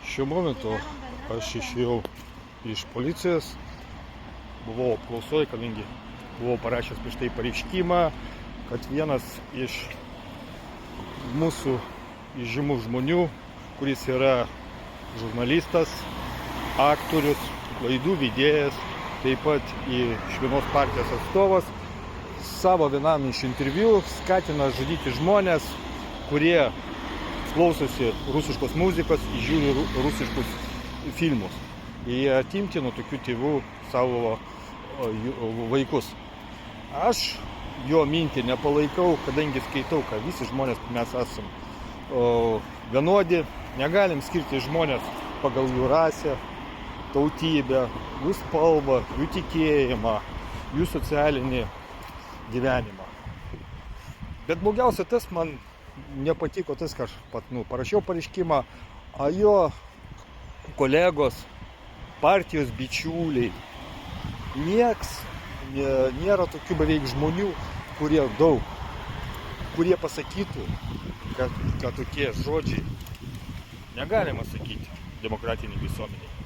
Šiuo momentu aš išėjau iš policijos, buvau apklausoj, kadangi buvau parašęs prieš tai pareiškimą, kad vienas iš mūsų žymių žmonių, kuris yra žurnalistas, aktorius, laidų vedėjas, taip pat iš vienos partijos atstovas, savo vienam iš interviu skatina žudyti žmonės, kurie klausosi rusiškos muzikos, žiūri rusiškus filmus. Jie atimti nuo tokių tėvų savo vaikus. Aš jo mintį nepalaikau, kadangi skaitau, kad visi žmonės mes esam vienodi, negalim skirti žmonės pagal jų rasę, tautybę, jų spalvą, jų tikėjimą, jų socialinį gyvenimą. Bet blogiausia tas man nepatiko tas, kad aš parašiau pareiškimą, o jo kolegos, partijos bičiuliai, nieks nėra tokių beveik žmonių, kurie pasakytų, kad tokie žodžiai negalima sakyti demokratiniai visuomeniai.